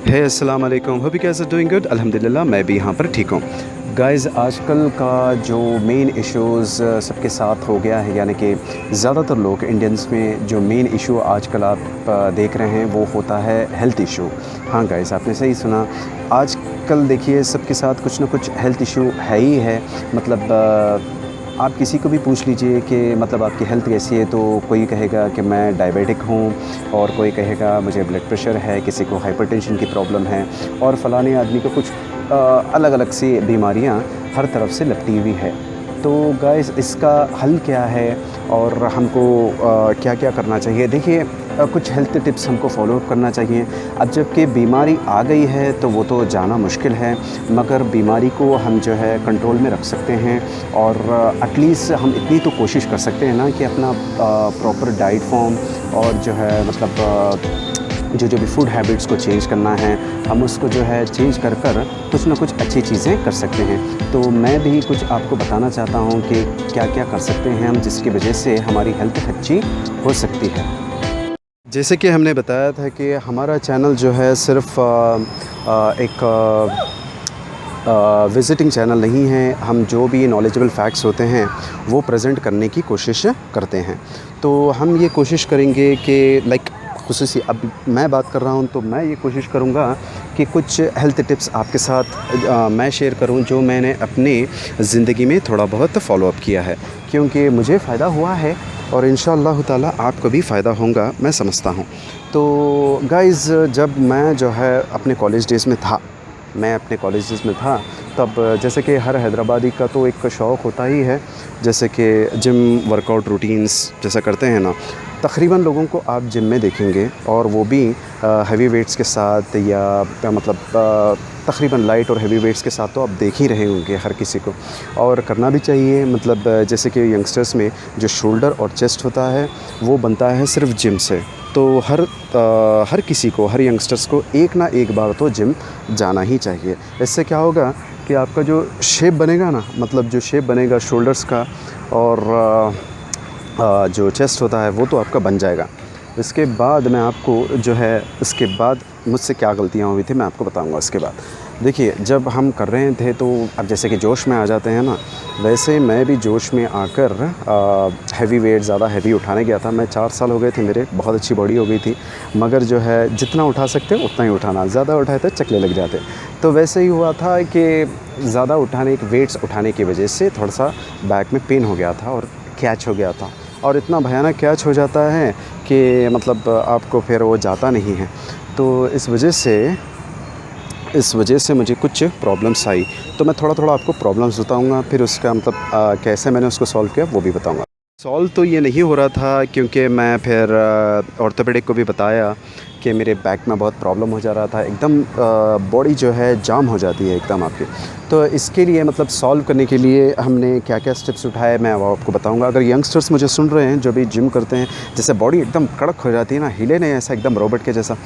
हे अस्सलाम वालेकुम, hope you guys are doing good. अल्हम्दुलिल्लाह मैं भी यहाँ पर ठीक हूँ। गाइस आजकल का जो मेन इश्यूज़ सबके साथ हो गया है, यानी कि ज़्यादातर लोग इंडियंस में जो मेन इशू आजकल आप देख रहे हैं वो होता है हेल्थ इशू। हाँ गाइस, आपने सही सुना। आजकल देखिए सबके साथ कुछ ना कुछ हेल्थ इशू है ही है। मतलब आप किसी को भी पूछ लीजिए कि मतलब आपकी हेल्थ कैसी है, तो कोई कहेगा कि मैं डायबिटिक हूँ, और कोई कहेगा मुझे ब्लड प्रेशर है, किसी को हाइपरटेंशन की प्रॉब्लम है, और फ़लाने आदमी को कुछ अलग अलग सी बीमारियाँ हर तरफ से लपटी हुई है। तो गाइस इसका हल क्या है और हमको क्या क्या करना चाहिए? देखिए कुछ हेल्थ टिप्स हमको फॉलो करना चाहिए। अब जबकि बीमारी आ गई है तो वो तो जाना मुश्किल है, मगर बीमारी को हम जो है कंट्रोल में रख सकते हैं। और एटलीस्ट हम इतनी तो कोशिश कर सकते हैं ना कि अपना प्रॉपर डाइट फॉर्म और जो है मतलब जो भी फूड हैबिट्स को चेंज करना है, हम उसको जो है चेंज कर कुछ ना कुछ अच्छी चीज़ें कर सकते हैं। तो मैं भी कुछ आपको बताना चाहता हूँ कि क्या क्या कर सकते हैं हम, जिसकी वजह से हमारी हेल्थ अच्छी हो सकती है। जैसे कि हमने बताया था कि हमारा चैनल जो है सिर्फ़ एक विज़िटिंग चैनल नहीं है। हम जो भी नॉलेजेबल फैक्ट्स होते हैं वो प्रेजेंट करने की कोशिश करते हैं। तो हम ये कोशिश करेंगे कि लाइक खुसूसी अब मैं बात कर रहा हूँ तो मैं ये कोशिश करूँगा कि कुछ हेल्थ टिप्स आपके साथ मैं शेयर करूँ जो मैंने अपनी ज़िंदगी में थोड़ा बहुत फ़ॉलो अप किया है, क्योंकि मुझे फ़ायदा हुआ है और इंशाअल्लाह ताला आपको भी फ़ायदा होगा, मैं समझता हूँ। तो गाइज़ जब मैं जो है अपने कॉलेज डेज़ में था, तब जैसे कि हर हैदराबादी का तो एक शौक़ होता ही है, जैसे कि जिम वर्कआउट रूटीन्स जैसा करते हैं ना। तकरीबन लोगों को आप जिम में देखेंगे, और वो भी हैवी वेट्स के साथ, या मतलब तकरीबन लाइट और हैवी वेट्स के साथ तो आप देख ही रहे होंगे हर किसी को, और करना भी चाहिए। मतलब जैसे कि यंगस्टर्स में जो शोल्डर और चेस्ट होता है वो बनता है सिर्फ जिम से। तो हर किसी को, हर यंगस्टर्स को एक ना एक बार तो जिम जाना ही चाहिए। इससे क्या होगा कि आपका जो शेप बनेगा ना, मतलब जो शेप बनेगा शोल्डर्स का और जो चेस्ट होता है वो तो आपका बन जाएगा। इसके बाद मैं आपको जो है, इसके बाद मुझसे क्या गलतियाँ हुई थी मैं आपको बताऊंगा इसके बाद। देखिए जब हम कर रहे थे तो अब जैसे कि जोश में आ जाते हैं ना, वैसे मैं भी जोश में आकर हैवी वेट ज़्यादा हैवी उठाने गया था। मैं 4 साल हो गए थे मेरे, बहुत अच्छी बॉडी हो गई थी, मगर जो है जितना उठा सकते उतना ही उठाना, ज़्यादा उठाए तो चकले लग जाते। तो वैसे ही हुआ था कि ज़्यादा वेट्स उठाने की वजह से थोड़ा सा बैक में पेन हो गया था और कैच हो गया था, और इतना भयानक कैच हो जाता है कि मतलब आपको फिर वो जाता नहीं है। तो इस वजह से मुझे कुछ प्रॉब्लम्स आई। तो मैं थोड़ा थोड़ा आपको प्रॉब्लम्स बताऊंगा, फिर उसका मतलब कैसे मैंने उसको सॉल्व किया वो भी बताऊंगा। सॉल्व तो ये नहीं हो रहा था, क्योंकि मैं फिर ऑर्थोपेडिक को भी बताया कि मेरे बैक में बहुत प्रॉब्लम हो जा रहा था, एकदम बॉडी जो है जाम हो जाती है एकदम आपकी। तो इसके लिए मतलब सॉल्व करने के लिए हमने क्या क्या स्टेप्स उठाए मैं वो आपको बताऊंगा। अगर यंगस्टर्स मुझे सुन रहे हैं जो भी जिम करते हैं, जैसे बॉडी एकदम कड़क हो जाती है ना, हिले नहीं ऐसा एकदम रोबोट के जैसा,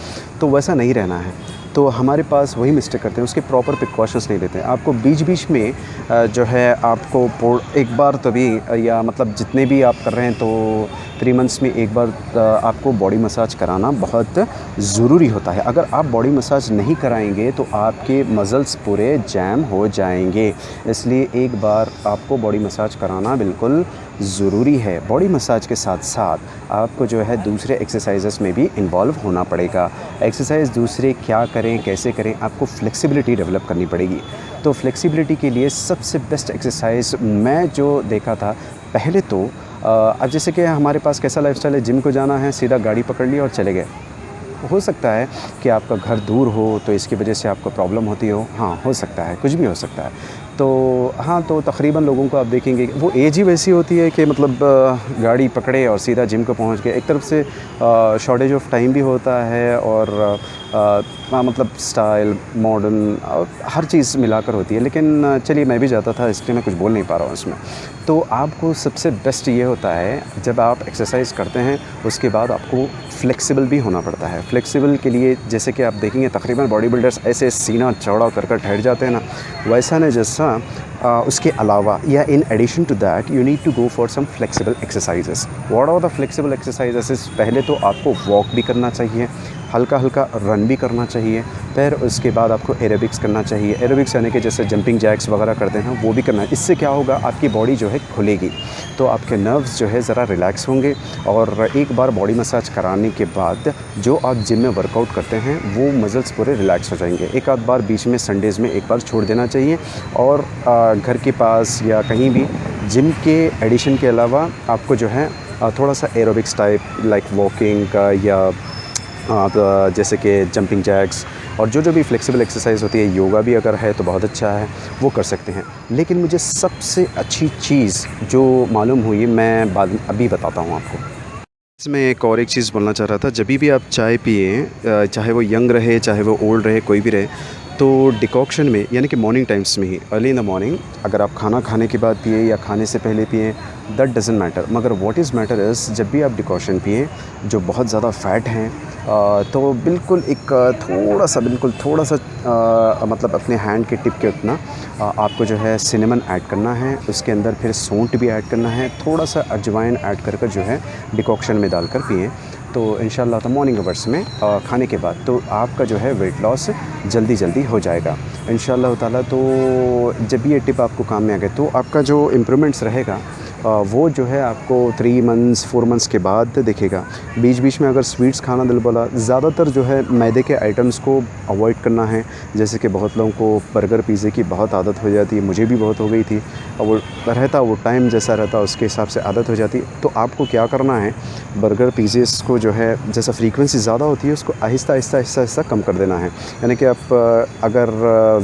तो वैसा नहीं रहना है। तो हमारे पास वही मिस्टेक करते हैं, उसके प्रॉपर प्रिकॉशंस नहीं लेते हैं। आपको बीच बीच में जो है आपको एक बार तभी, या मतलब जितने भी आप कर रहे हैं तो 3 मंथ्स में एक बार आपको बॉडी मसाज कराना बहुत ज़रूरी होता है। अगर आप बॉडी मसाज नहीं कराएंगे तो आपके मसल्स पूरे जैम हो जाएंगे, इसलिए एक बार आपको बॉडी मसाज कराना बिल्कुल ज़रूरी है। बॉडी मसाज के साथ साथ आपको जो है दूसरे एक्सरसाइजेस में भी इन्वॉल्व होना पड़ेगा। एक्सरसाइज दूसरे क्या करें कैसे करें, आपको फ्लेक्सिबिलिटी डेवलप करनी पड़ेगी। तो फ्लेक्सिबिलिटी के लिए सबसे बेस्ट एक्सरसाइज मैं जो देखा था पहले तो अब जैसे कि हमारे पास कैसा लाइफस्टाइल है, जिम को जाना है सीधा गाड़ी पकड़ ली और चले गए। हो सकता है कि आपका घर दूर हो तो इसकी वजह से आपको प्रॉब्लम होती हो सकता है, कुछ भी हो सकता है। तो हाँ, तो तकरीबन लोगों को आप देखेंगे वो एज ही वैसी होती है कि मतलब गाड़ी पकड़े और सीधा जिम को पहुंच गए। एक तरफ से शॉर्टेज ऑफ टाइम भी होता है, और मतलब स्टाइल मॉडर्न हर चीज़ मिलाकर होती है। लेकिन चलिए मैं भी जाता था, इसलिए मैं कुछ बोल नहीं पा रहा हूँ इसमें। तो आपको सबसे बेस्ट ये होता है जब आप एक्सरसाइज करते हैं उसके बाद आपको फ्लेक्सिबल भी होना पड़ता है। फ्लेक्सिबल के लिए जैसे कि आप देखेंगे तकरीबन बॉडी बिल्डर्स ऐसे सीना चौड़ा कर ठहर जाते हैं ना, वैसा नहीं, जैसा उसके अलावा या in addition to that you need to go for some flexible exercises. What are the flexible exercises? पहले तो आपको वॉक भी करना चाहिए, हल्का हल्का रन भी करना चाहिए। फिर उसके बाद आपको एरोबिक्स करना चाहिए। एरोबिक्स यानी कि जैसे जंपिंग जैक्स वगैरह करते हैं वो भी करना है। इससे क्या होगा, आपकी बॉडी जो है खुलेगी, तो आपके नर्व्स जो है ज़रा रिलैक्स होंगे। और एक बार बॉडी मसाज कराने के बाद जो आप जिम में वर्कआउट करते हैं वो मसल्स पूरे रिलैक्स हो जाएंगे। एक आध बार बीच में संडेज़ में एक बार छोड़ देना चाहिए। और घर के पास या कहीं भी जिम के एडिशन के अलावा आपको जो है थोड़ा सा एरोबिक्स टाइप लाइक वॉकिंग का या जैसे कि जंपिंग जैक्स और जो भी फ्लेक्सिबल एक्सरसाइज होती है, योगा भी अगर है तो बहुत अच्छा है, वो कर सकते हैं। लेकिन मुझे सबसे अच्छी चीज़ जो मालूम हुई मैं बाद अभी बताता हूँ आपको। इसमें एक और एक चीज़ बोलना चाह रहा था, जब भी आप चाय पिए, चाहे वो यंग रहे चाहे वो ओल्ड रहे कोई भी रहे, तो डिकॉक्शन में यानी कि मॉर्निंग टाइम्स में ही अर्ली इन द मॉर्निंग अगर आप खाना खाने के बाद पिए या खाने से पहले पिए, दैट डजंट मैटर। मगर व्हाट इज़ मैटर इज़ जब भी आप डिकॉक्शन पिए जो बहुत ज़्यादा फ़ैट हैं, तो बिल्कुल एक थोड़ा सा बिल्कुल थोड़ा सा मतलब अपने हैंड के टिप के उतना आपको जो है सिनेमन ऐड करना है। उसके अंदर फिर सौंठ भी ऐड करना है, थोड़ा सा अजवाइन ऐड कर कर जो है डिकॉक्शन में डालकर पिएँ, तो इंशाल्लाह तो मॉर्निंग आवर्स में खाने के बाद तो आपका जो है वेट लॉस जल्दी जल्दी हो जाएगा इंशाल्लाह ताला। तो जब ये टिप आपको काम में आ गए तो आपका जो इम्प्रूवमेंट्स रहेगा वो जो है आपको 3 मंथ्स 4 मंथ्स के बाद दिखेगा। बीच बीच में अगर स्वीट्स खाना दिल बोला, ज़्यादातर जो है मैदे के आइटम्स को अवॉइड करना है। जैसे कि बहुत लोगों को बर्गर पिज़्ज़े की बहुत आदत हो जाती है, मुझे भी बहुत हो गई थी। और वो रहता वो टाइम जैसा रहता उसके हिसाब से आदत हो जाती। तो आपको क्या करना है, बर्गर पिज़्ज़ेस को जो है जैसा फ्रीक्वेंसी ज़्यादा होती है उसको आहिस्ता आहिस्ता आहिस्ता आहिस्ता कम कर देना है। यानी कि आप अगर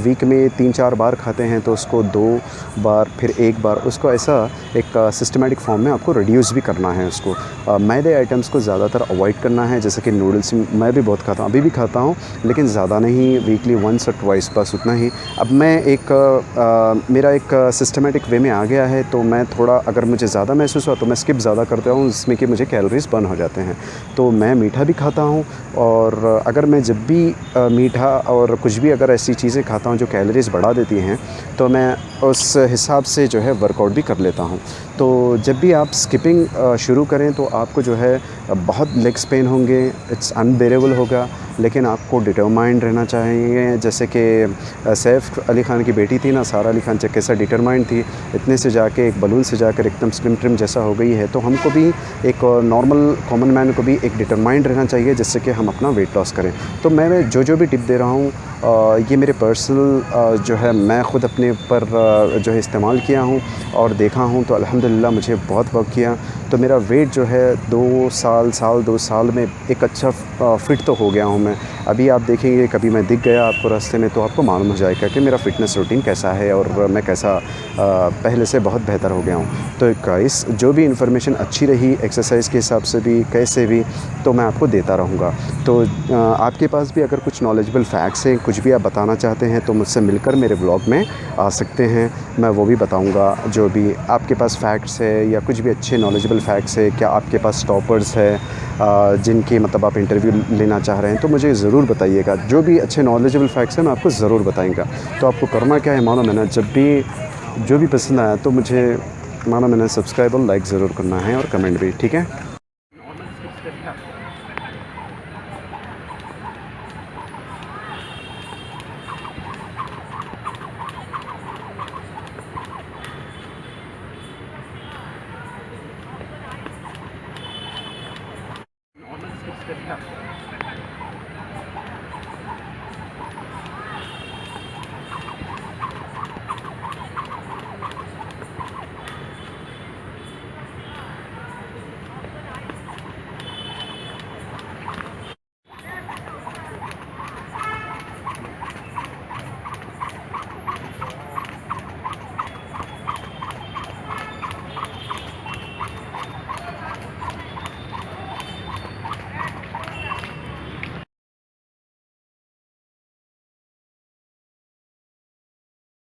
वीक में 3-4 बार खाते हैं तो उसको 2 बार फिर 1 बार, उसको ऐसा एक सिस्टमेटिक फॉर्म में आपको रिड्यूस भी करना है उसको। मैदे आइटम्स को ज़्यादातर अवॉइड करना है। जैसे कि नूडल्स मैं भी बहुत खाता हूँ, अभी भी खाता हूँ, लेकिन ज़्यादा नहीं, वीकली वंस और ट्वाइस बस उतना ही। अब मैं मेरा एक सिस्टमेटिक वे में आ गया है, तो मैं थोड़ा अगर मुझे ज़्यादा महसूस हुआ तो मैं स्किप ज़्यादा करता हूँ, जिसमें कि मुझे कैलोरीज़ बर्न हो जाते हैं। तो मैं मीठा भी खाता हूँ, और अगर मैं जब भी मीठा और कुछ भी अगर ऐसी चीज़ें खाता हूँ जो कैलोरीज़ बढ़ा देती हैं, तो मैं उस हिसाब से जो है वर्कआउट भी कर लेता हूँ। तो जब भी आप स्किपिंग शुरू करें तो आपको जो है बहुत लेग्स पेन होंगे, इट्स अनबेरेबल होगा, लेकिन आपको डिटरमाइंड रहना चाहिए। जैसे कि सैफ अली ख़ान की बेटी थी ना, सारा अली ख़ान, कैसा डिटरमाइंड थी, इतने से जाके एक बलून से जाकर एकदम स्लिम ट्रिम जैसा हो गई है। तो हमको भी एक नॉर्मल कॉमन मैन को भी एक डिटरमाइंड रहना चाहिए, जिससे कि हम अपना वेट लॉस करें। तो मैं जो भी टिप दे रहा हूँ ये मेरे पर्सनल जो है मैं ख़ुद अपने ऊपर जो है इस्तेमाल किया हूँ और देखा हूँ, तो अल्हम्दुलिल्लाह मुझे बहुत वर्क किया। तो मेरा वेट जो है 2 साल में एक अच्छा फ़िट तो हो गया हूँ मैं। अभी आप देखेंगे कभी मैं दिख गया आपको रास्ते में तो आपको मालूम हो जाएगा कि मेरा फ़िटनेस रूटीन कैसा है और मैं कैसा पहले से बहुत बेहतर हो गया हूँ। तो गाइस, जो भी इन्फॉर्मेशन अच्छी रही एक्सरसाइज के हिसाब से भी कैसे भी, तो मैं आपको देता रहूँगा। तो आपके पास भी अगर कुछ नॉलेजेबल फैक्ट्स हैं, कुछ भी आप बताना चाहते हैं, तो मुझसे मिलकर मेरे ब्लॉग में आ सकते हैं, मैं वो भी बताऊँगा। जो भी आपके पास फैक्ट्स है या कुछ भी अच्छे नॉलेजेबल फैक्ट्स है, क्या आपके पास टॉपर्स है जिनकी मतलब आप इंटरव्यू लेना चाह रहे हैं, तो मुझे ज़रूर बताइएगा। जो भी अच्छे नॉलेजेबल फैक्ट्स हैं मैं आपको ज़रूर बताएँगा। तो आपको करना क्या है, मानो मैंने जब भी जो भी पसंद आया तो मुझे मानो मैंने सब्सक्राइब और लाइक ज़रूर करना है और कमेंट भी, ठीक है।